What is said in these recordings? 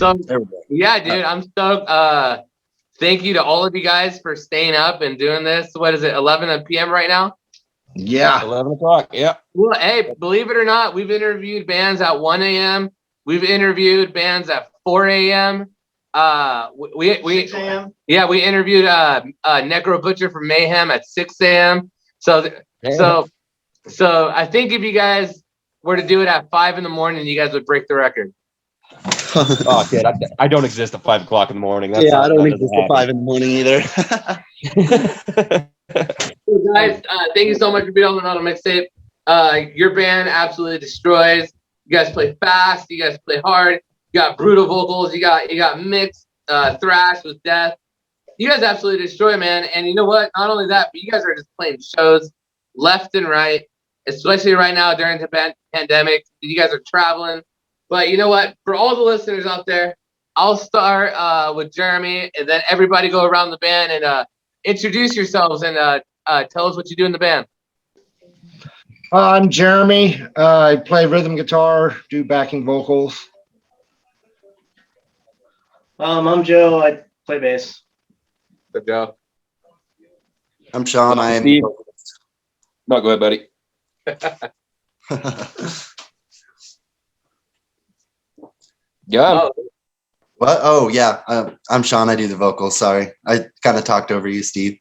So yeah, dude, I'm stoked. Thank you to all of you guys for staying up and doing this. What is it, 11 p.m. right now? Yeah. 11 o'clock. Yeah. Well, hey, believe it or not, we've interviewed bands at 1 a.m. We've interviewed bands at 4 a.m. We 6 a.m. Yeah, we interviewed Necro Butcher from Mayhem at 6 a.m. So I think if you guys were to do it at 5 in the morning, you guys would break the record. Oh, shit. I don't exist at 5 o'clock in the morning. I don't exist at 5 in the morning either. So guys, thank you so much for being on the Mixtape. Your band absolutely destroys. You guys play fast. You guys play hard. You got brutal vocals. You got mixed thrash with death. You guys absolutely destroy, man. And you know what? Not only that, but you guys are just playing shows left and right, especially right now during the pandemic. You guys are traveling. But you know what? For all the listeners out there, I'll start with Jeremy, and then everybody go around the band and introduce yourselves and tell us what you do in the band. I'm Jeremy. I play rhythm guitar, do backing vocals. I'm Joe. I play bass. Good job. I'm Sean. I am Steve. No, go ahead, buddy. Yeah. What? Oh, yeah. I'm Sean. I do the vocals. Sorry. I kind of talked over you, Steve.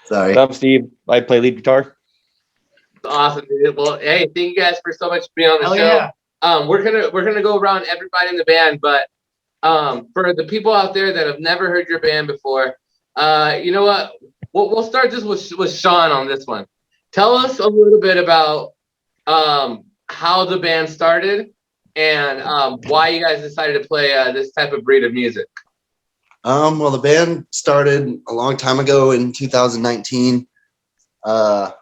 Sorry. I'm Steve. I play lead guitar. Awesome, dude. Well, hey, thank you guys for so much for being on the show. Yeah. We're gonna go around everybody in the band, but for the people out there that have never heard your band before, you know what? We'll start this with Sean on this one. Tell us a little bit about how the band started and why you guys decided to play this type of breed of music. Well, the band started a long time ago in 2019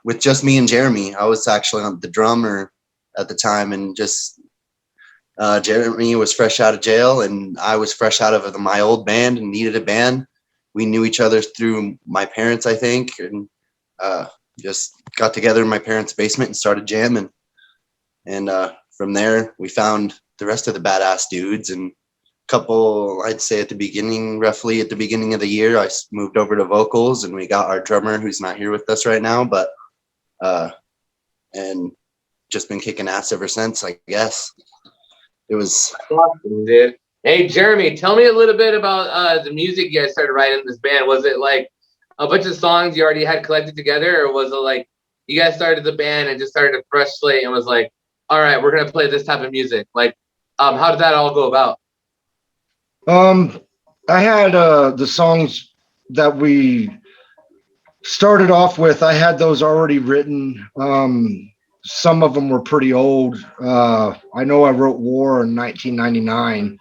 with just me and Jeremy. I was actually the drummer at the time, and just Jeremy was fresh out of jail, and I was fresh out of my old band and needed a band. We knew each other through my parents, I think, and just got together in my parents' basement and started jamming. And from there, we found the rest of the badass dudes, and couple, I'd say roughly at the beginning of the year, I moved over to vocals, and we got our drummer, who's not here with us right now, but and just been kicking ass ever since, I guess. It was awesome, dude. Hey, Jeremy, tell me a little bit about the music you guys started writing in this band. Was it like a bunch of songs you already had collected together, or was it like you guys started the band and just started a fresh slate and was like, all right, we're gonna play this type of music? Like, how did that all go about? I had the songs that we started off with. I had those already written. Some of them were pretty old. I know I wrote War in 1999.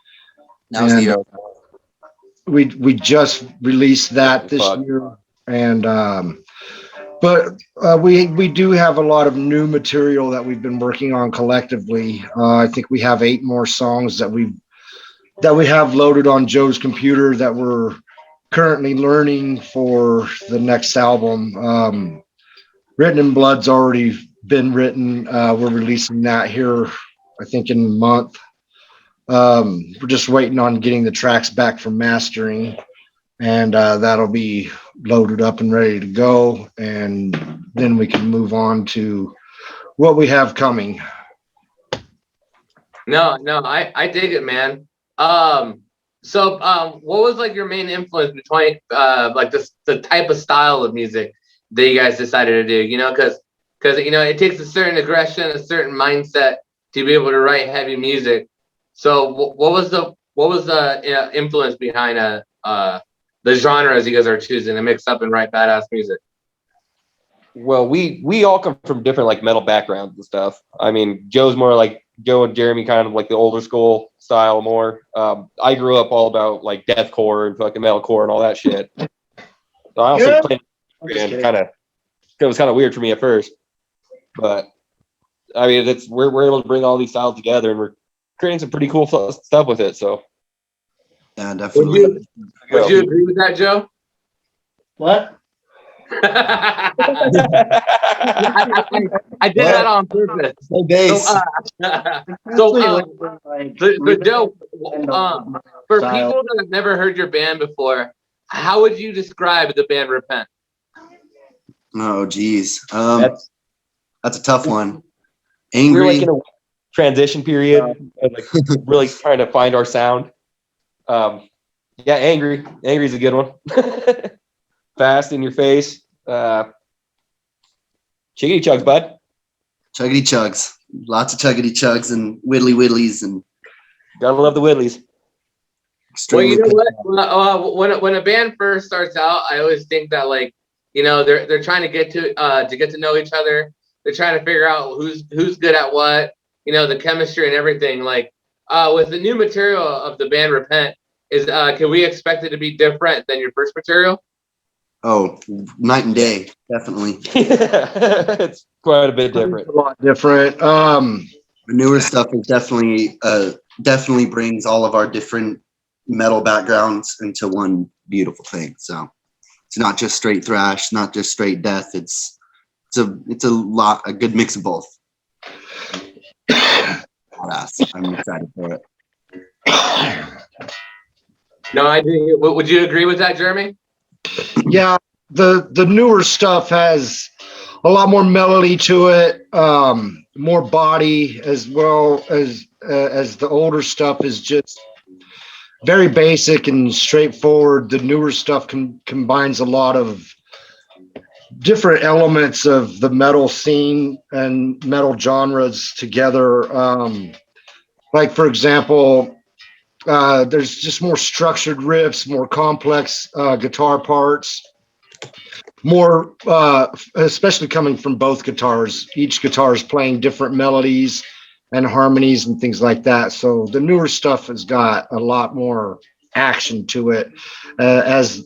We just released that this year, and but we do have a lot of new material that we've been working on collectively. I think we have 8 more songs that we have loaded on Joe's computer that we're currently learning for the next album. Written in Blood's already been written. We're releasing that here, I think, in a month. We're just waiting on getting the tracks back from mastering, and that'll be loaded up and ready to go. And then we can move on to what we have coming. No, I dig it, man. So what was like your main influence between like the type of style of music that you guys decided to do? You know, because you know it takes a certain aggression, a certain mindset to be able to write heavy music. So what was the influence behind the genres you guys are choosing to mix up and write badass music? Well, we all come from different like metal backgrounds and stuff. I mean, Joe's more like Joe and Jeremy, kind of like the older school style more. I grew up all about like deathcore and fucking metalcore and all that shit. So I also played, and it was kind of weird for me at first, but I mean, we're able to bring all these styles together, and we're creating some pretty cool stuff with it. So yeah, definitely. Would you agree with that, Joe? What? I, I did that on purpose. No bass. So Joe, for people that have never heard your band before, how would you describe the band Repent? Oh, geez. That's That's a tough one. we're Angry. like in a transition period, and like really trying to find our sound. Yeah, angry. Angry is a good one. Fast in your face. Chickadee chugs, bud. Chuggity chugs. Lots of chuggity chugs and widdly whidlies and Gotta love the Whitleys. Well, you know extremely what? When a band first starts out, I always think that they're trying to get to know each other. They're trying to figure out who's good at what. The chemistry and everything. With the new material of the band Repent, can we expect it to be different than your first material? Oh, night and day, definitely. It's quite a bit different. A lot different. The newer stuff is definitely brings all of our different metal backgrounds into one beautiful thing. So it's not just straight thrash, not just straight death. It's a good mix of both. I'm excited for it. No, I do. Would you agree with that, Jeremy? Yeah, the newer stuff has a lot more melody to it, more body, as well as the older stuff is just very basic and straightforward. The newer stuff combines a lot of different elements of the metal scene and metal genres together. Like, for example, there's just more structured riffs, more complex guitar parts, more, especially coming from both guitars. Each guitar is playing different melodies and harmonies and things like that. So the newer stuff has got a lot more action to it, as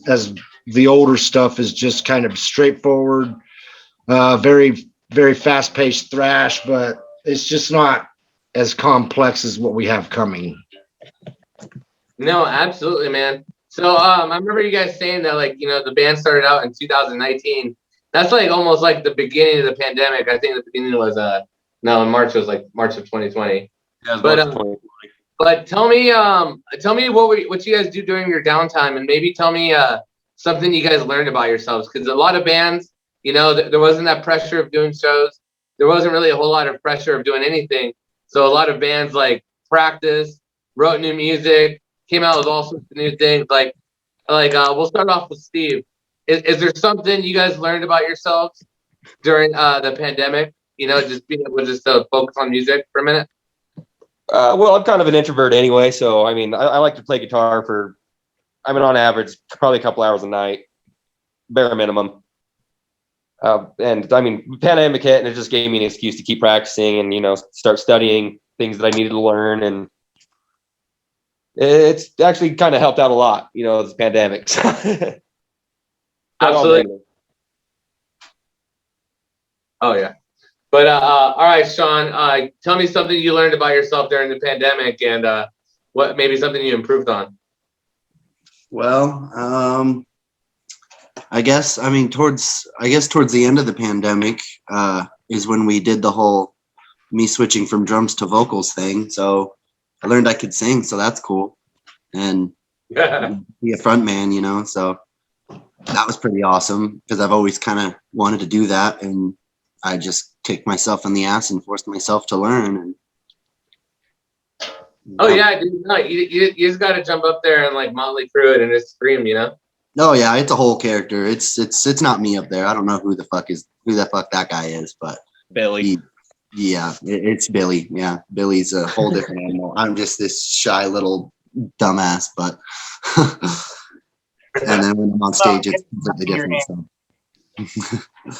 the older stuff is just kind of straightforward, very, very fast-paced thrash, but it's just not as complex as what we have coming. No, absolutely, man. So I remember you guys saying that the band started out in 2019. That's almost like the beginning of the pandemic. I think the beginning was in March. It was March of 2020. Yeah, But tell me what you guys do during your downtime, and maybe tell me something you guys learned about yourselves, because a lot of bands, there wasn't that pressure of doing shows. There wasn't really a whole lot of pressure of doing anything. So a lot of bands practiced, wrote new music, came out with all sorts of new things. We'll start off with Steve. Is there something you guys learned about yourselves during the pandemic? Just being able to focus on music for a minute. Well, I'm kind of an introvert anyway, so I mean, I like to play guitar for, on average, probably a couple hours a night, bare minimum. And I mean, pandemic hit, and it just gave me an excuse to keep practicing and start studying things that I needed to learn, and it's actually kind of helped out a lot, this pandemic. Absolutely. Oh yeah. But all right, Sean, tell me something you learned about yourself during the pandemic, and what maybe something you improved on. Well, I guess towards the end of the pandemic is when we did the whole me switching from drums to vocals thing. So I learned I could sing, so that's cool, and be a front man, so that was pretty awesome, because I've always kind of wanted to do that, and I just kicked myself in the ass and forced myself to learn. And oh yeah, dude, no, you just got to jump up there and Motley Crue it and just scream, Oh yeah, it's a whole character. It's not me up there. I don't know who the fuck that guy is, but Billy. It's Billy. Yeah, Billy's a whole different animal. I'm just this shy little dumbass, but and then when I'm on stage, it's completely different. So.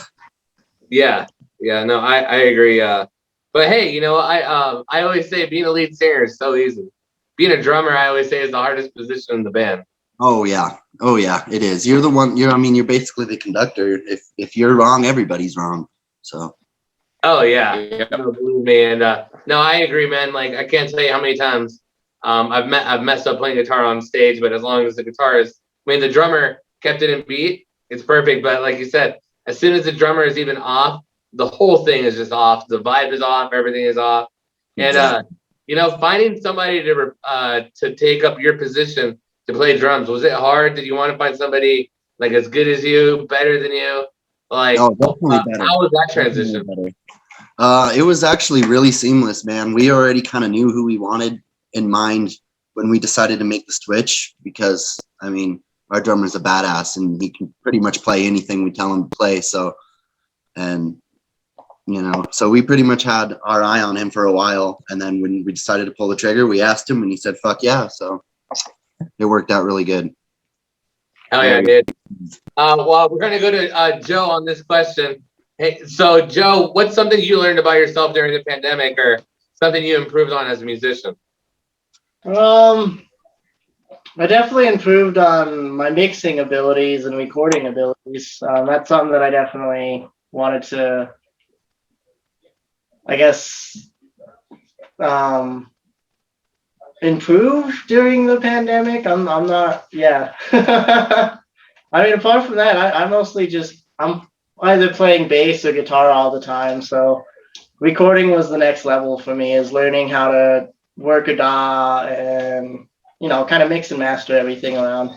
Yeah, no, I agree. But hey, I always say being a lead singer is so easy. Being a drummer, I always say, is the hardest position in the band. Oh yeah, it is. You're the one. You're basically the conductor. If you're wrong, everybody's wrong. So. Oh yeah, no, believe me, and no, I agree, man. I can't tell you how many times I've messed up playing guitar on stage, but as long as the drummer kept it in beat, It's perfect. But like you said, as soon as the drummer is even off, the whole thing is just off. The vibe is off. Everything is off. And finding somebody to take up your position to play drums, was it hard? Did you want to find somebody like as good as you, better than you? Like, definitely better. How was that transition? It was actually really seamless, man. We already kind of knew who we wanted in mind when we decided to make the switch, because I mean, our drummer's a badass and he can pretty much play anything we tell him to play. So we pretty much had our eye on him for a while. And then when we decided to pull the trigger, we asked him and he said, fuck yeah. So it worked out really good. Hell yeah, dude. Well, we're going to go to Joe on this question. Hey, so Joe, what's something you learned about yourself during the pandemic, or something you improved on as a musician? I definitely improved on my mixing abilities and recording abilities. That's something that I definitely wanted to, I guess, improve during the pandemic. I'm not, yeah. I mean, apart from that, I'm mostly I'm either playing bass or guitar all the time. So recording was the next level for me, is learning how to work a DAW and, kind of mix and master everything around.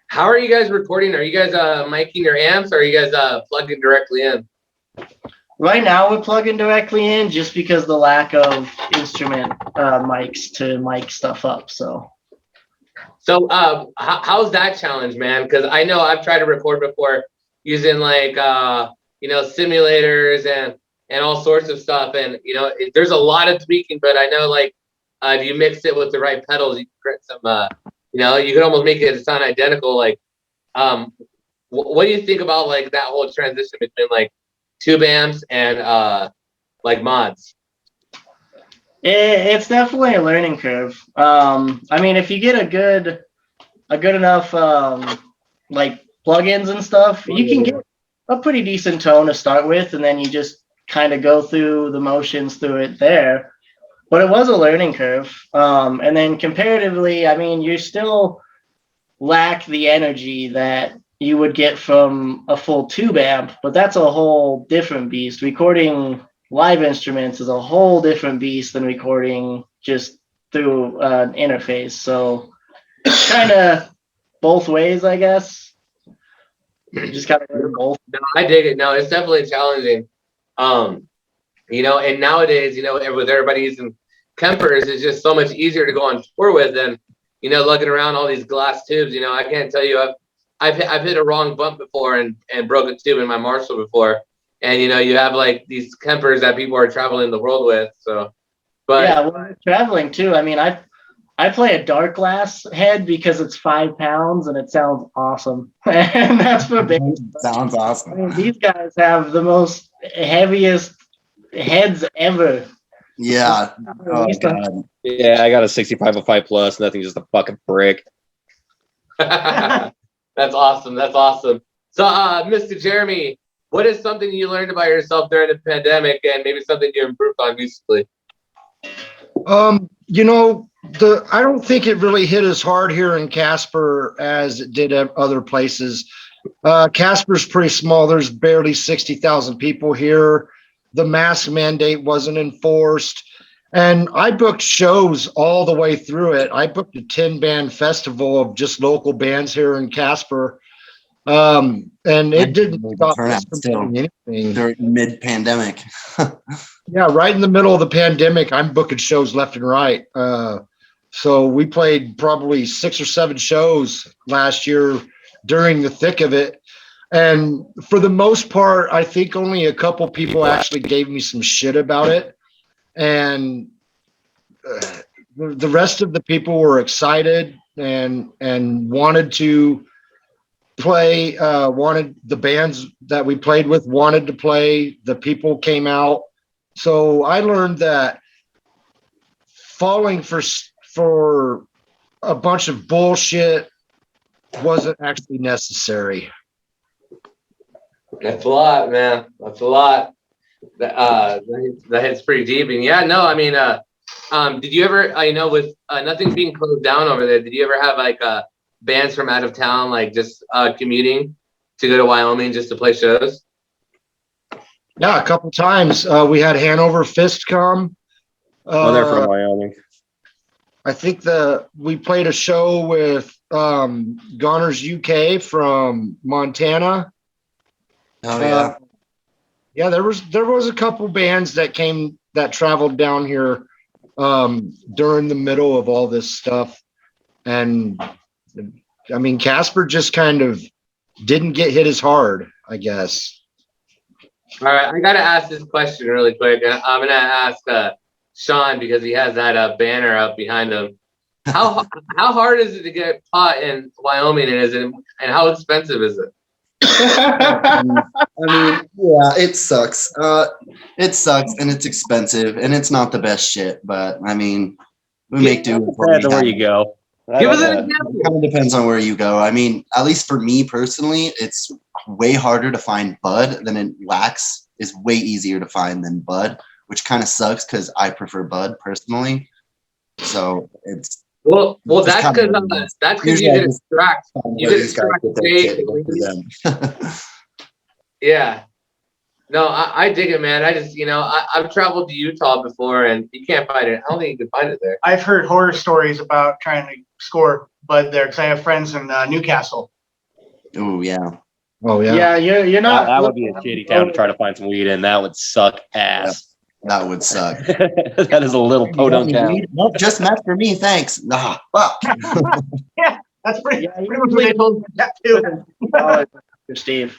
How are you guys recording? Are you guys miking your amps, or are you guys plugging directly in? Right now we're plugging directly in just because the lack of instrument mics to mic stuff up. So how's that challenge, man? Because I know I've tried to record before using like simulators and all sorts of stuff, and there's a lot of tweaking. But I know like if you mix it with the right pedals, you can get some you could almost make it sound identical. Like what do you think about like that whole transition between like tube amps and like mods? It's definitely a learning curve. I mean, if you get a good enough like plugins and stuff, you can get a pretty decent tone to start with, and then you just kind of go through the motions through it there. But it was a learning curve. And then comparatively, I mean, you still lack the energy that you would get from a full tube amp, but that's a whole different beast. Recording live instruments is a whole different beast than recording just through an interface. So kind of both ways, I guess. You just got to do both. No, I dig it. No, it's definitely challenging. And nowadays, with everybody using Kempers, it's just so much easier to go on tour with than, lugging around all these glass tubes. I can't tell you, I've hit a wrong bump before and broke a tube in my Marshall before. And, you have like these Kempers that people are traveling the world with. So, but yeah, well, traveling too. I mean, I play a dark glass head because it's 5 pounds and it sounds awesome. And that's for bass. Sounds awesome. I mean, these guys have the most heaviest heads ever. Yeah. Oh, God. Yeah, I got a 6505 plus. Nothing, just a fucking brick. That's awesome. That's awesome. So, Mr. Jeremy, what is something you learned about yourself during the pandemic, and maybe something you improved on musically? I don't think it really hit as hard here in Casper as it did at other places. Casper's pretty small. There's barely 60,000 people here. The mask mandate wasn't enforced. And I booked shows all the way through it. I booked a 10-band festival of just local bands here in Casper. And it didn't stop us from doing anything. During mid-pandemic. Yeah, right in the middle of the pandemic, I'm booking shows left and right. So we played probably 6 or 7 shows last year during the thick of it. And for the most part, I think only a couple people actually gave me some shit about it. And the rest of the people were excited and wanted to play, wanted the bands that we played with wanted to play. The people came out. So I learned that falling for a bunch of bullshit wasn't actually necessary. That's a lot, man. That's a lot. That hits pretty deep. And yeah, no, I mean, did you ever, with nothing being closed down over there, did you ever have like bands from out of town, like just commuting to go to Wyoming just to play shows? Yeah, a couple times. We had Hanover Fist come. They're from Wyoming. I think we played a show with Goners UK from Montana. Oh yeah. Yeah, there was a couple bands that traveled down here during the middle of all this stuff. And I mean, Casper just kind of didn't get hit as hard, I guess. All right, I gotta ask this question really quick. I'm gonna ask Sean because he has that banner up behind him. How hard is it to get pot in Wyoming, and how expensive is it? I mean, yeah, it sucks. It sucks, and it's expensive, and it's not the best shit. But I mean, we make do with what we Depends on where have. you go. Give us an It example. kind of depends on where you go. I mean, at least for me personally, it's way harder to find bud than wax is way easier to find than bud, which kind of sucks because I prefer bud personally. So it's Well, that's kind because of you usually I can just extract. You can these guys extract get their bait. shit left to them. Yeah. No, I dig it, man. I just, I've traveled to Utah before, and you can't find it. I don't think you can find it there. I've heard horror stories about trying to score bud there because I have friends in Newcastle. Oh yeah. Oh yeah. Yeah, you're not. That would be a shitty town to try to find some weed in. That would suck ass. That would suck. That is a little podunk town. Nope, just meth for me, thanks. Nah, fuck. Yeah, that's pretty Yeah, much what they told me that too. Steve.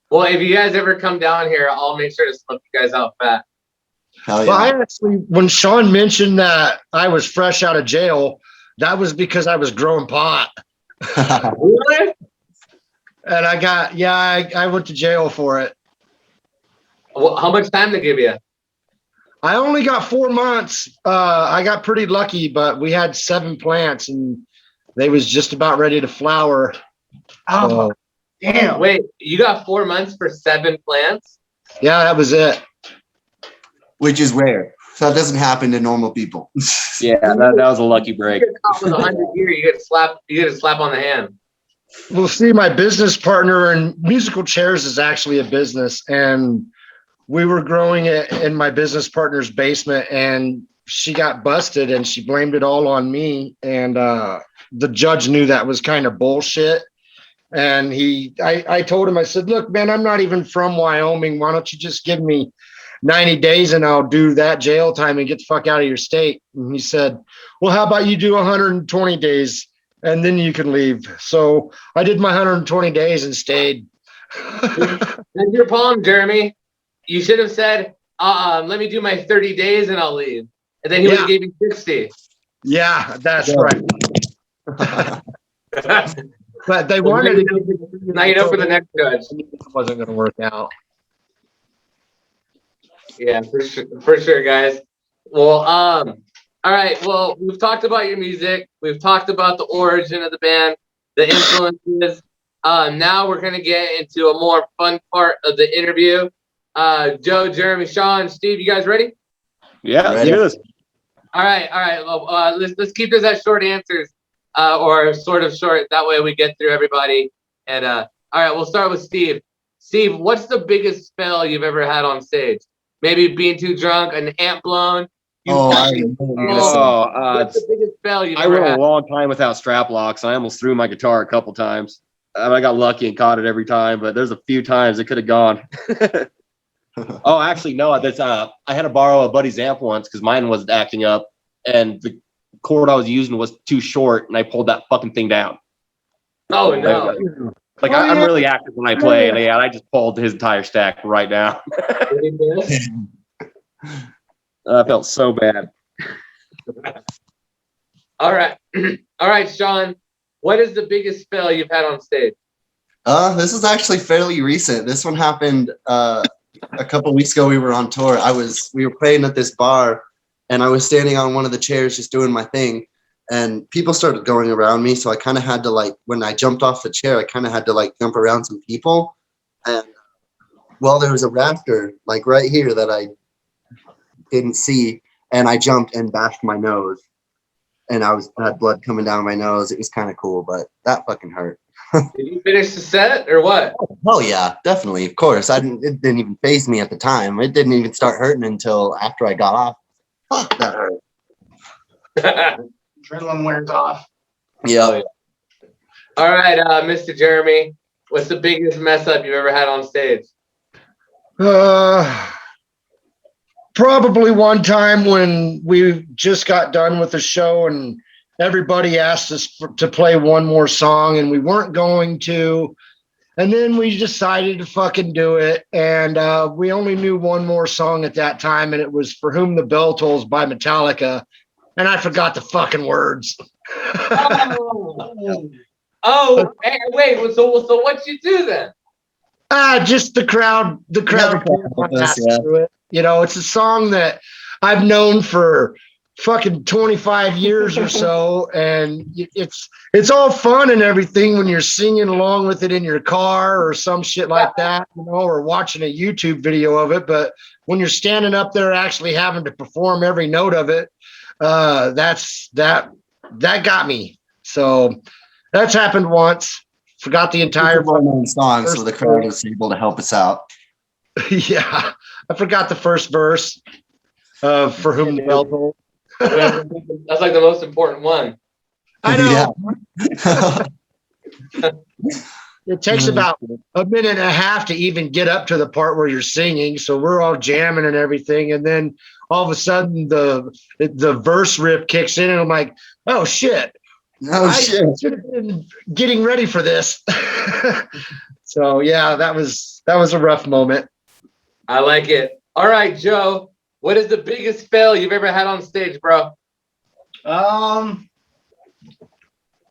Well, if you guys ever come down here, I'll make sure to slip you guys out fat. Hell Well, yeah. I actually, when Sean mentioned that I was fresh out of jail, that was because I was growing pot. Really? And I went to jail for it. Well, how much time to give you? I only got 4 months. I got pretty lucky, but we had 7 plants and they was just about ready to flower. Oh, So, damn. Wait, you got 4 months for 7 plants? yeah, that was it. Which is rare. So that doesn't happen to normal people. Yeah, that was a lucky break. You get caught with 100 year, you get a slap on the hand. Well, see, my business partner in musical chairs is actually a business, and we were growing it in my business partner's basement, and she got busted, and she blamed it all on me. And the judge knew that was kind of bullshit. And I told him, I said, look, man, I'm not even from Wyoming. Why don't you just give me 90 days and I'll do that jail time and get the fuck out of your state? And he said, well, how about you do 120 days and then you can leave? So I did my 120 days and stayed. That's your problem, Jeremy. You should have said, let me do my 30 days and I'll leave. And then he would have gave you 60. Yeah, that's right. But they wanted to. Now you know for the next judge. It wasn't going to work out. Yeah, for sure, guys. Well, all right. Well, we've talked about your music. We've talked about the origin of the band, the influences. Now we're gonna get into a more fun part of the interview. Joe, Jeremy, Sean, Steve, you guys ready? Yeah, Ready. yes. All right. Well, let's keep this as short answers, or sort of short. That way we get through everybody. And all right, we'll start with Steve. Steve, what's the biggest spell you've ever had on stage? Maybe being too drunk, an amp blown. What's the biggest spell you've I ever went had? a long time without strap locks. I almost threw my guitar a couple times. I got lucky and caught it every time, but there's a few times it could have gone. Oh, actually, no. That's I had to borrow a buddy's amp once because mine wasn't acting up, and the cord I was using was too short, and I pulled that fucking thing down. Oh no! I'm really active when I play, and I just pulled his entire stack right down. I felt so bad. All right, Sean. What is the biggest spell you've had on stage? This is actually fairly recent. This one happened a couple weeks ago. We were on tour. We were playing at this bar, and I was standing on one of the chairs just doing my thing, and people started going around me. So I kind of had to when I jumped off the chair, I kind of had to jump around some people, and there was a rafter right here that I didn't see, and I jumped and bashed my nose. and I had blood coming down my nose. It was kind of cool, but that fucking hurt. Did you finish the set or what? Oh yeah, definitely. Of course. It didn't even faze me at the time. It didn't even start hurting until after I got off. Fuck, that hurt. Adrenaline wears off. Yeah. All right, Mr. Jeremy, what's the biggest mess up you've ever had on stage? Probably one time when we just got done with the show and everybody asked us to play one more song and we weren't going to. And then we decided to fucking do it. And we only knew one more song at that time, and it was For Whom the Bell Tolls by Metallica. And I forgot the fucking words. Oh, hey, wait. So what'd you do then? Just the crowd. The crowd. Yeah. You know, it's a song that I've known for fucking 25 years or so, and it's all fun and everything when you're singing along with it in your car or some shit like that, you know, or watching a YouTube video of it. But when you're standing up there actually having to perform every note of it, that got me. So that's happened once. Forgot the entire well-known song, so the crowd was able to help us out. Yeah, I forgot the first verse of For Whom the Bell Tolls. That's like the most important one. I know. Yeah. It takes about a minute and a half to even get up to the part where you're singing. So we're all jamming and everything. And then all of a sudden the verse riff kicks in and I'm like, oh shit. Oh shit. I should have been getting ready for this. So yeah, that was a rough moment. I like it. All right, Joe, what is the biggest fail you've ever had on stage, bro? Well,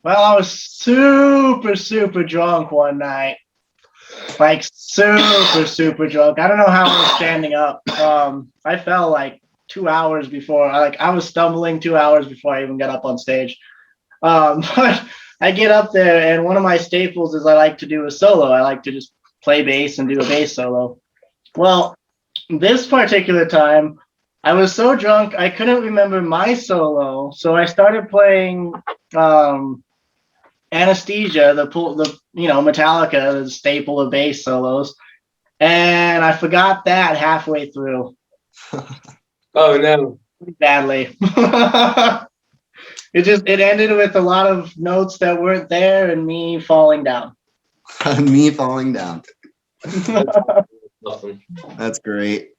I was super drunk one night. Like super drunk. I don't know how I was standing up. I fell like 2 hours before. I was stumbling 2 hours before I even got up on stage. But I get up there, and one of my staples is I like to do a solo. I like to just play bass and do a bass solo. Well, this particular time, I was so drunk I couldn't remember my solo, so I started playing Anesthesia, the Metallica, the staple of bass solos, and I forgot that halfway through. Oh no! Badly. It ended with a lot of notes that weren't there and me falling down. Me falling down. Awesome. That's great.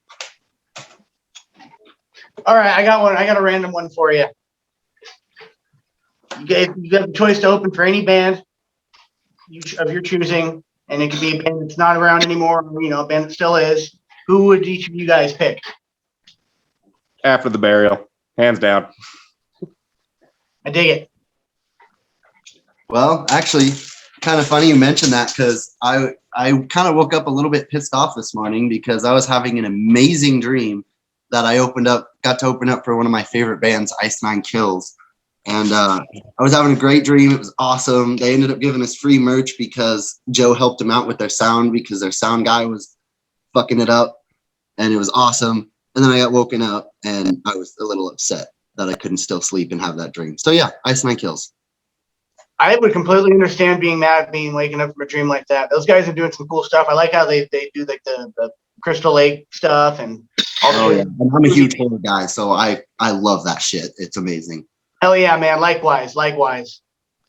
All right, I got one. I got a random one for you. You have the choice to open for any band of your choosing, and it could be a band that's not around anymore, or, a band that still is. Who would each of you guys pick? After the Burial, hands down. I dig it. Well, actually, kind of funny you mentioned that because I kind of woke up a little bit pissed off this morning because I was having an amazing dream that I got to open up for one of my favorite bands, Ice Nine Kills. And I was having a great dream. It was awesome. They ended up giving us free merch because Joe helped them out with their sound because their sound guy was fucking it up. And it was awesome. And then I got woken up and I was a little upset that I couldn't still sleep and have that dream. So yeah, Ice Nine Kills. I would completely understand being mad, waking up from a dream like that. Those guys are doing some cool stuff. I like how they do like the Crystal Lake stuff and all yeah. And I'm a huge horror guy, so I love that shit. It's amazing. Hell yeah, man. Likewise.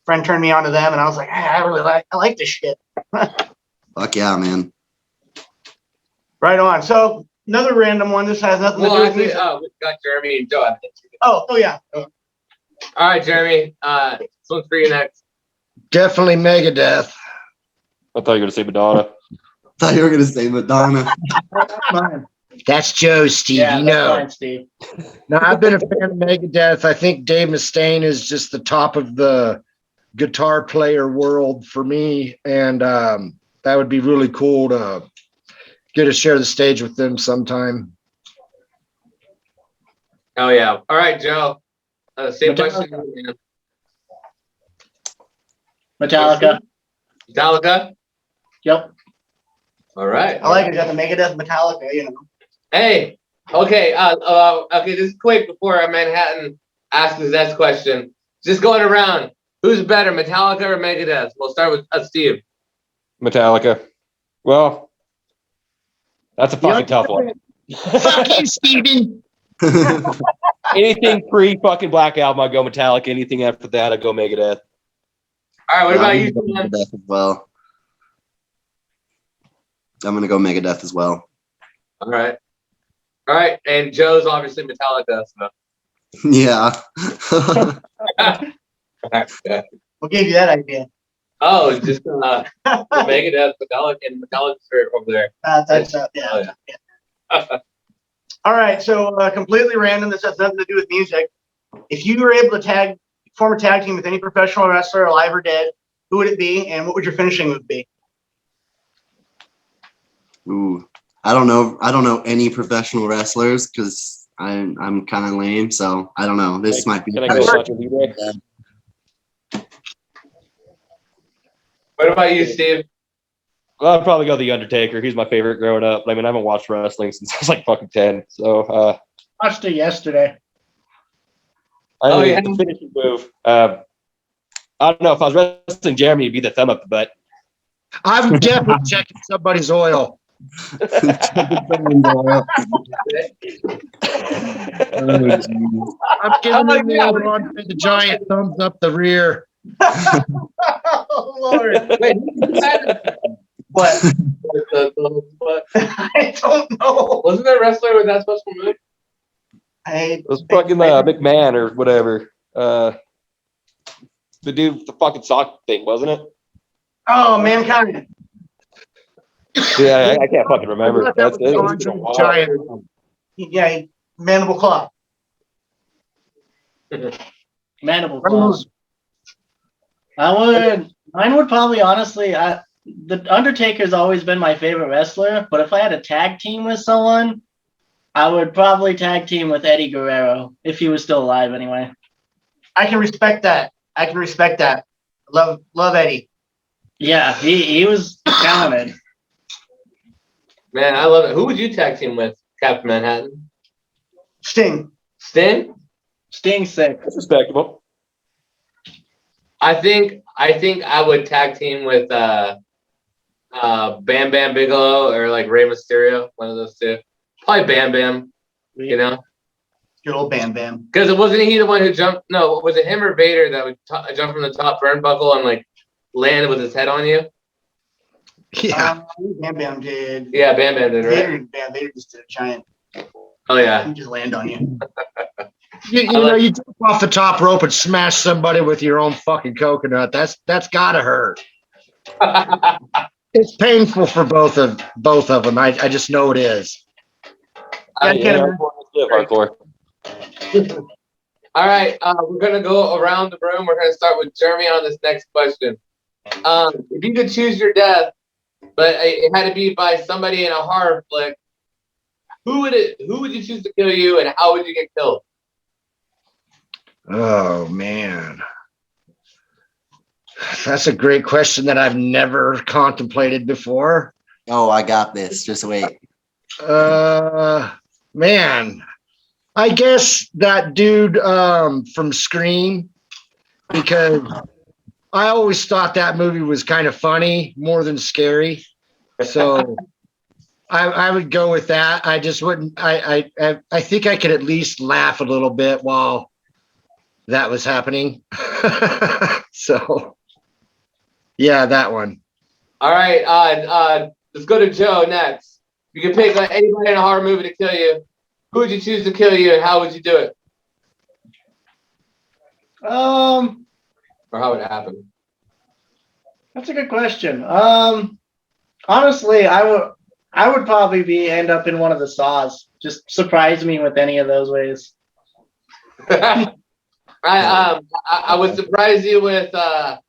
Friend turned me on to them and I was like, hey, I like this shit. Fuck yeah, man. Right on. So another random one. This has nothing to do with music. We've got Jeremy and Joe. Oh yeah. All right, Jeremy. This one's for you next. Definitely Megadeth. I thought you were going to say Madonna. Thought you were gonna say Madonna. Mine. That's Joe, Steve. Yeah, you that's know. fine, Steve. No, I've been a fan of Megadeth. I think Dave Mustaine is just the top of the guitar player world for me, and that would be really cool to get to share the stage with them sometime. Oh yeah. All right, Joe. Same question. Metallica. Metallica. Yep. All right. I like it. Got the Megadeth, Metallica. Hey. Okay. Okay. This is quick before Manhattan asks his next question. Just going around. Who's better, Metallica or Megadeth? We'll start with Steve. Metallica. Well, that's a fucking tough one. Fuck you, Steven. Anything pre-fucking Black Album, I go Metallica. Anything after that, I go Megadeth. All right, what about you? Megadeth as well. I'm gonna go Megadeth as well. All right. And Joe's obviously Metallica. So. Yeah. What gave you that idea? Oh, just Megadeth, Metallica, and Metallica over there. Yeah. All right, so completely random. This has nothing to do with music. If you were able to form a tag team with any professional wrestler, alive or dead, who would it be, and what would your finishing move be? Ooh, I don't know any professional wrestlers because I'm kind of lame. So I don't know. This might be. Can I go Nacho Libre? What about you, Steve? Well, I'd probably go The Undertaker. He's my favorite growing up. I mean, I haven't watched wrestling since I was like fucking 10. So Watched it yesterday. the finishing move. I don't know if I was wrestling Jeremy, it'd be the thumb up the butt. I'm definitely checking somebody's oil. I'm giving him the old Andre the Giant thumbs up the rear. Oh, Lord. Wait, What? I don't know. wasn't there a wrestler with that special move? It was fucking McMahon or whatever. The dude with the fucking sock thing, wasn't it? Oh, Mankind. Yeah, I can't fucking remember. That's it. Andre the Giant. Yeah, Mandible Claw. Mandible Claw. Mine would probably honestly, the Undertaker's always been my favorite wrestler, but if I had a tag team with someone, I would probably tag team with Eddie Guerrero, if he was still alive anyway. I can respect that. Love Eddie. Yeah, he was talented. Man, I love it. Who would you tag team with, Captain Manhattan? Sting. Sting? Sting's sick. That's respectable. I think I would tag team with Bam Bam Bigelow or like Rey Mysterio, one of those two. Probably Bam Bam, you know? Good old Bam Bam. Because it wasn't he the one who jumped? No, was it him or Vader that would jump from the top turnbuckle and like land with his head on you? Yeah. Bam Bam did. Yeah, Bam Bam did, right? Vader just did a giant. Oh yeah. He just land on you. You jump off the top rope and smash somebody with your own fucking coconut. That's gotta hurt. It's painful for both of them. I just know it is. Hardcore. All right, we're gonna go around the room. We're gonna start with Jeremy on this next question. If you could choose your death, but it had to be by somebody in a horror flick, who would you choose to kill you, and how would you get killed? Oh man, that's a great question that I've never contemplated before. Oh, I got this. Just wait. Man, I guess that dude from Scream, because I always thought that movie was kind of funny more than scary. So I would go with that. I just wouldn't. I think I could at least laugh a little bit while that was happening. So yeah, that one. All right, let's go to Joe next. You can pick anybody in a horror movie to kill you. Who would you choose to kill you, and how would you do it? Or how would it happen? That's a good question. Honestly, I would probably end up in one of the Saws. Just surprise me with any of those ways. I would surprise you with the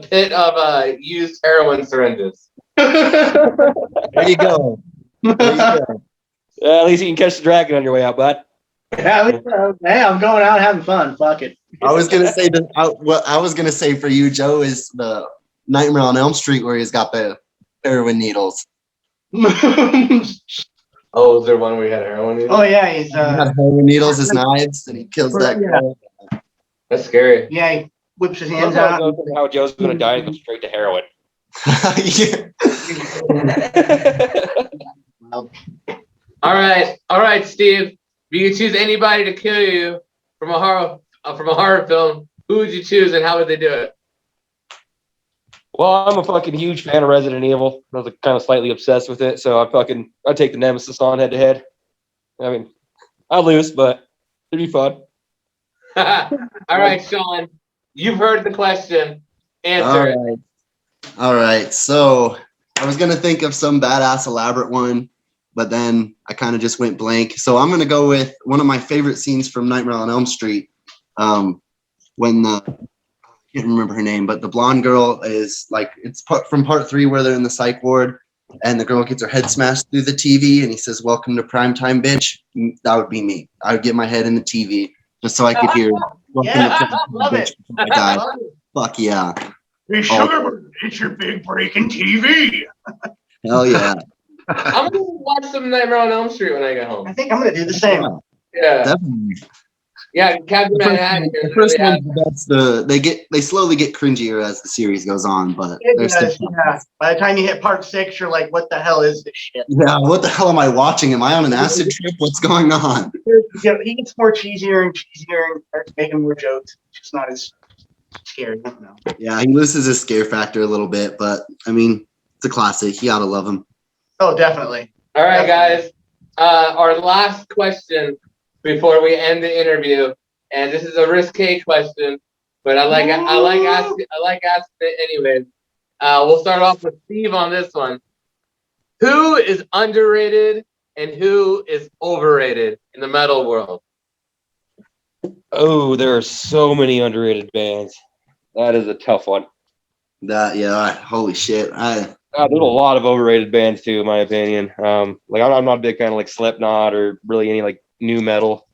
pit of used heroin syringes. There you go. At least you can catch the dragon on your way out, bud. Yeah, hey, I'm going out having fun. Fuck it. I was gonna say what I was gonna say for you, Joe, is the Nightmare on Elm Street where he's got the heroin needles. Oh, is there one where you had heroin needles? Oh yeah, he's He had heroin needles as knives, and he kills that girl. That's scary. Yeah, he whips his hands That's out. how Joe's going to die and go straight to heroin. Yeah. All right, Steve. If you could choose anybody to kill you from a horror film, who would you choose and how would they do it? Well, I'm a fucking huge fan of Resident Evil. I was kind of slightly obsessed with it, so I'd take the Nemesis on head to head. I mean, I'd lose, but it'd be fun. All right, Sean. You've heard the question. Answer it. All right. So I was gonna think of some badass elaborate one, but then I kind of just went blank. So I'm gonna go with one of my favorite scenes from Nightmare on Elm Street. When I can't remember her name, but the blonde girl is like, it's from part 3 where they're in the psych ward and the girl gets her head smashed through the TV and he says, "Welcome to primetime, bitch." That would be me. I would get my head in the TV just so I could hear, "Welcome to primetime, Love bitch," it. before I die. Fuck yeah. Hey, Sugarbird, it's your big breaking TV. Hell yeah. I'm gonna watch some Nightmare on Elm Street when I get home. I think I'm gonna do the same. Yeah, Definitely. yeah. Captain Manhattan. The first one's the best. They slowly get cringier as the series goes on, but It they're still does, yeah. By the time you hit part 6, you're like, what the hell is this shit? yeah. What the hell am I watching? Am I on an acid trip? What's going on? He gets more cheesier and starts making more jokes. It's just not as scary. I don't know. Yeah, he loses his scare factor a little bit, but I mean, it's a classic. You gotta love him. Oh, definitely. All right, guys. Our last question before we end the interview, and this is a risque question, but I like asking it anyways. We'll start off with Steve on this one. Who is underrated and who is overrated in the metal world? Oh, there are so many underrated bands. That is a tough one. Holy shit. There's a lot of overrated bands too, in my opinion. Like I'm not a big fan of like Slipknot or really any like new metal.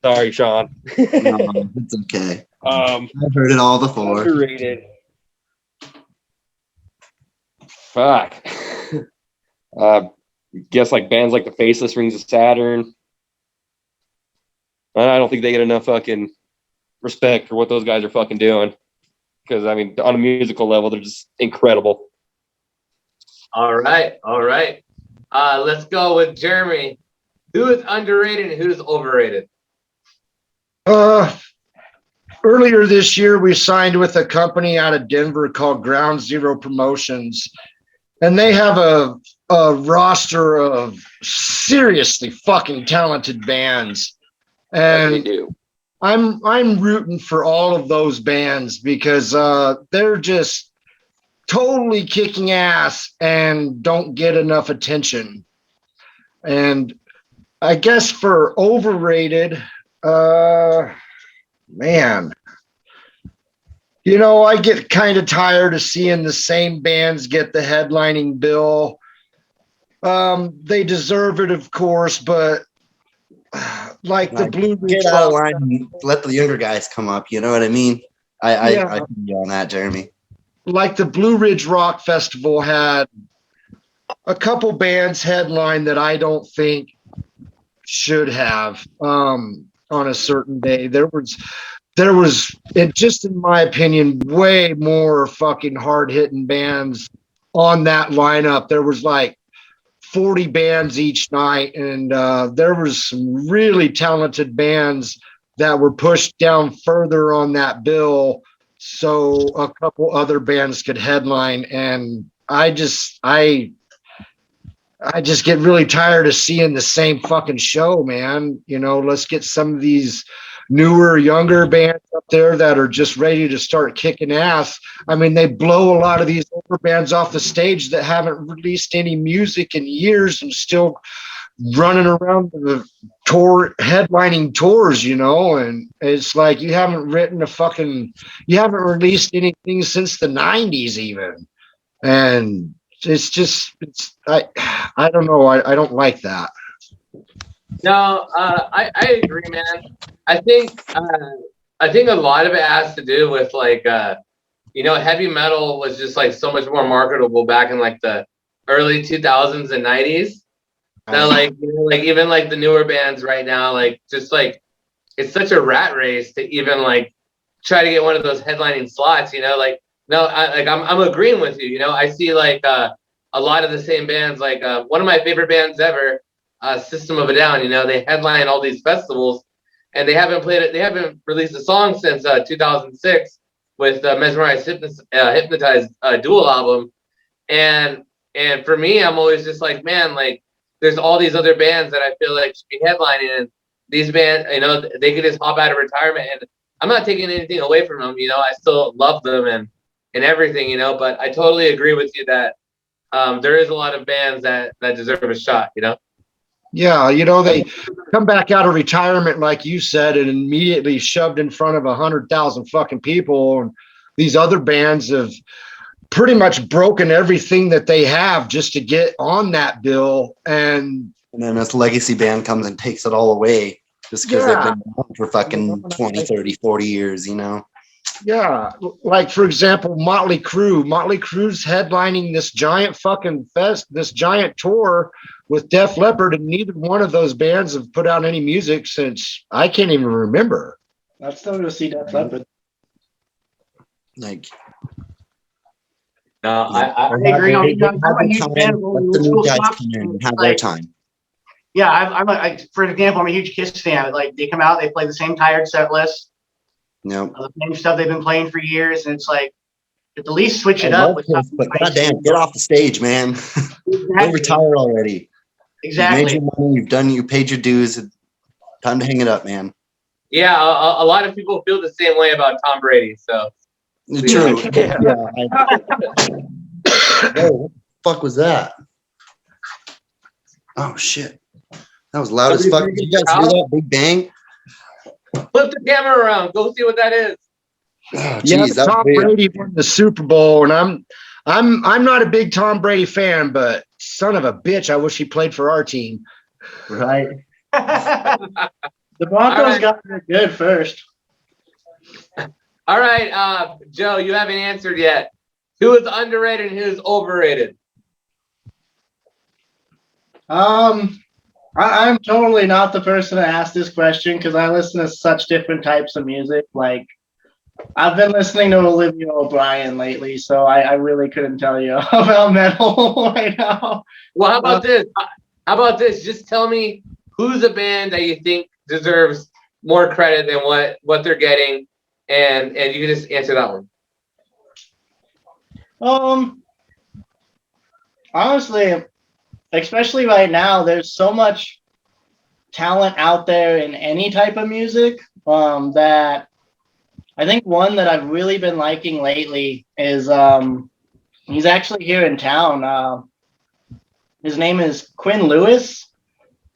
Sorry, Sean. No, it's okay. I've heard it all before. Underrated. Fuck. Guess like bands like the Faceless Rings of Saturn. I don't think they get enough fucking respect for what those guys are fucking doing. Because I mean, on a musical level, they're just incredible. All right. Let's go with Jeremy. Who is underrated and who's overrated? Earlier this year, we signed with a company out of Denver called Ground Zero Promotions, and they have a roster of seriously fucking talented bands. And they do. I'm rooting for all of those bands because they're just totally kicking ass and don't get enough attention. And I guess for overrated, man, you know, I get kind of tired of seeing the same bands get the headlining bill. They deserve it, of course, but like the Blue Ridge Get out of line and let the younger guys come up. You know what I mean? I feel you on that, Jeremy. Like the Blue Ridge Rock Festival had a couple bands headline that I don't think should have on a certain day. There was it just in my opinion way more fucking hard hitting bands on that lineup. There was like 40 bands each night, and there was some really talented bands that were pushed down further on that bill so a couple other bands could headline. And I just get really tired of seeing the same fucking show, man. You know, let's get some of these newer, younger bands up there that are just ready to start kicking ass. I mean, they blow a lot of these older bands off the stage that haven't released any music in years and still running around the tour, headlining tours, you know. And it's like you haven't released anything since the 90s even. And I don't know. I don't like that. No, I agree, man. I think a lot of it has to do with like heavy metal was just like so much more marketable back in like the early 2000s and 90s. That like even like the newer bands right now, like just like it's such a rat race to even like try to get one of those headlining slots, you know, like, no, I'm agreeing with you. You know, I see like a lot of the same bands, like one of my favorite bands ever, System of a Down. You know, they headline all these festivals, and they haven't played it. They haven't released a song since 2006 with Mesmerized Hypnotized dual album. And for me, I'm always just like, man, like there's all these other bands that I feel like should be headlining, and these bands, you know, they could just hop out of retirement. And I'm not taking anything away from them. You know, I still love them and everything, you know, but I totally agree with you that there is a lot of bands that deserve a shot, you know? Yeah, you know, they come back out of retirement, like you said, and immediately shoved in front of 100,000 fucking people. And these other bands have pretty much broken everything that they have just to get on that bill. And then this legacy band comes and takes it all away just because they've been around for fucking 20, 30, 40 years, you know? Yeah, like for example, Motley Crue. Motley Crue's headlining this giant fucking fest, this giant tour with Def Leppard, and neither one of those bands have put out any music since I can't even remember. I'd still go see Def Leppard. Like, No, I agree. Have Let the new guys come in and have their time. Yeah, I'm for example, I'm a huge Kiss fan. Like they come out, they play the same tired set list, Nope. the same stuff they've been playing for years, and it's like at the least switch it I up. love Kiss, but goddamn, get off the stage, man. Go retire already. Exactly. You made your money. You paid your dues. Time to hang it up, man. yeah, a lot of people feel the same way about Tom Brady. So True. Yeah. Whoa, what the fuck was that? Oh shit. That was loud as fuck. Did you guys hear that big bang? flip the camera around, go see what that is. Oh, Yeah, geez, that's Tom weird. Brady won the Super Bowl, and I'm not a big Tom Brady fan, but son of a bitch, I wish he played for our team. Right. The Broncos got there good first. All right, Joe, you haven't answered yet. Who is underrated and who is overrated? I'm totally not the person to ask this question because I listen to such different types of music. Like, I've been listening to Olivia O'Brien lately, so I really couldn't tell you about metal right now. Well, how about this? How about this? Just tell me who's a band that you think deserves more credit than what they're getting, and you can just answer that one. Honestly, especially right now, there's so much talent out there in any type of music that I think one that I've really been liking lately is he's actually here in town. His name is Quinn Lewis.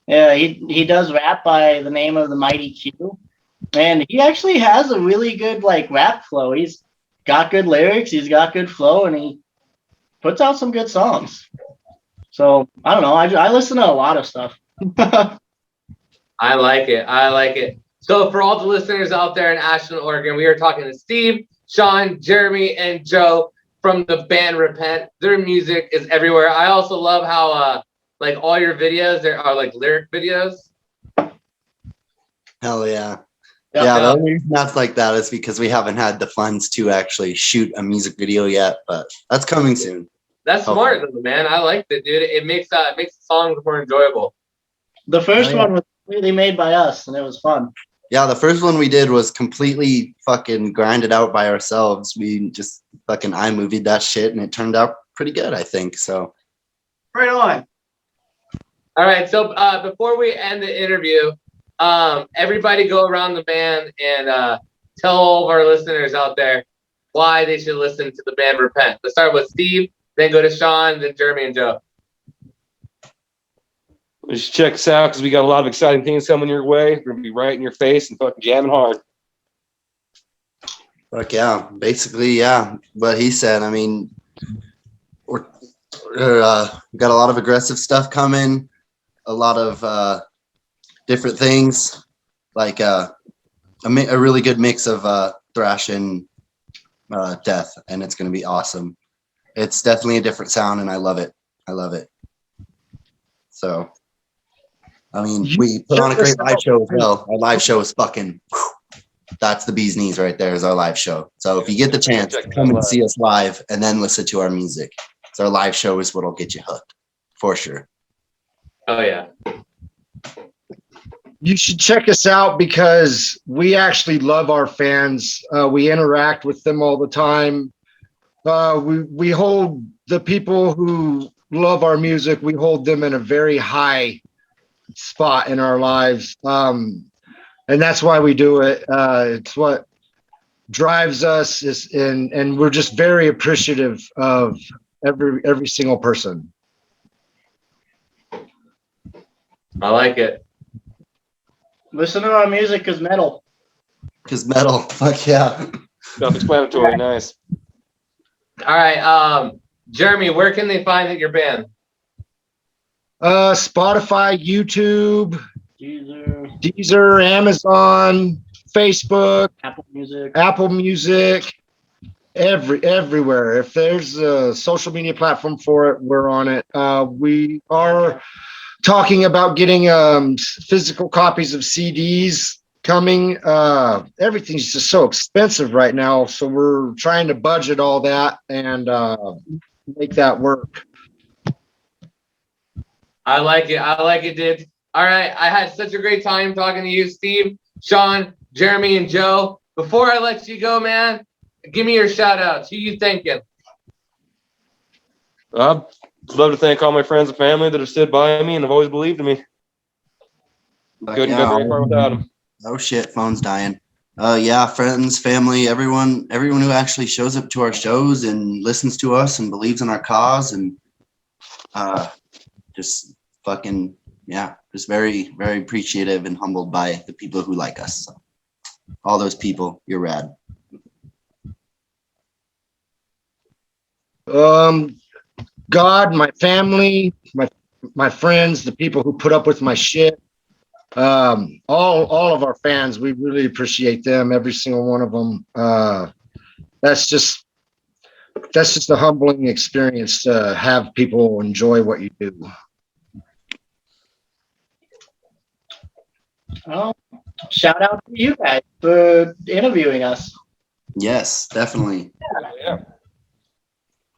Yeah, he does rap by the name of the Mighty Q, and he actually has a really good like rap flow. He's got good lyrics, he's got good flow, and he puts out some good songs. So I don't know. I listen to a lot of stuff. I like it. So for all the listeners out there in Ashland, Oregon, we are talking to Steve, Sean, Jeremy, and Joe from the band Repent. Their music is everywhere. I also love how like all your videos there are like lyric videos. Hell yeah. Yep. Yeah, the only reason that's like that is because we haven't had the funds to actually shoot a music video yet, but that's coming soon. That's smart, man. I like it, dude. It makes the songs more enjoyable. The first one was completely made by us, and it was fun. Yeah, the first one we did was completely fucking grinded out by ourselves. We just fucking iMovied that shit, and it turned out pretty good, I think. So, right on. All right. So before we end the interview, everybody go around the band and tell all of our listeners out there why they should listen to the band Repent. Let's start with Steve, then go to Sean, then Jeremy and Joe. Just check us out because we got a lot of exciting things coming your way. We're gonna be right in your face and fucking jamming hard. fuck yeah, basically, yeah. What he said. I mean, we're got a lot of aggressive stuff coming, a lot of different things, like a really good mix of thrash and death, and it's gonna be awesome. It's definitely a different sound, and I love it. So, I mean, we put on a great live show as well. Our live show is fucking, that's the bee's knees right there is our live show. So if you get the chance, come and see us live and then listen to our music. So our live show is what'll get you hooked, for sure. Oh yeah. You should check us out because we actually love our fans. We interact with them all the time. We hold the people who love our music, we hold them in a very high spot in our lives. And that's why we do it. It's what drives us and we're just very appreciative of every single person. I like it. Listen to our music is metal. Because metal, fuck yeah. Self-explanatory, nice. All right, Jeremy, where can they find your band? Spotify, YouTube, Deezer, Deezer, Amazon, Facebook, Apple Music. Everywhere. If there's a social media platform for it, we're on it. We are talking about getting physical copies of CDs coming. Everything's just so expensive right now, so we're trying to budget all that and make that work. I like it, dude. All right, I had such a great time talking to you, Steve, Sean, Jeremy, and Joe. Before I let you go, man, give me your shout outs. Who you thinking? I'd love to thank all my friends and family that have stood by me and have always believed in me. Couldn't go very far without them. Oh shit, phone's dying. Yeah, friends, family, everyone who actually shows up to our shows and listens to us and believes in our cause and just fucking, yeah, just very, very appreciative and humbled by the people who like us. So, all those people, you're rad. God, my family, my friends, the people who put up with my shit, all of our fans, we really appreciate them, every single one of them. That's just a humbling experience to have people enjoy what you do. Well, shout out to you guys for interviewing us. Yes, definitely. Yeah.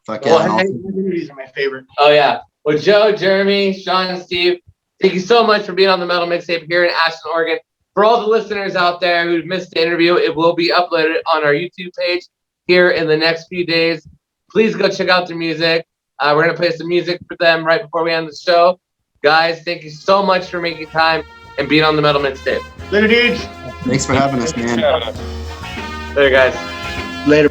Fuck yeah. Well, these are my favorite. Oh yeah. Well, Joe, Jeremy, Sean, and Steve, thank you so much for being on the Metal Mixtape here in Ashland, Oregon. For all the listeners out there who missed the interview, it will be uploaded on our YouTube page here in the next few days. Please go check out their music. We're going to play some music for them right before we end the show. Guys, thank you so much for making time and being on the Metal Mixtape. Later, dudes. Thanks for having us, man. Later, guys. Later.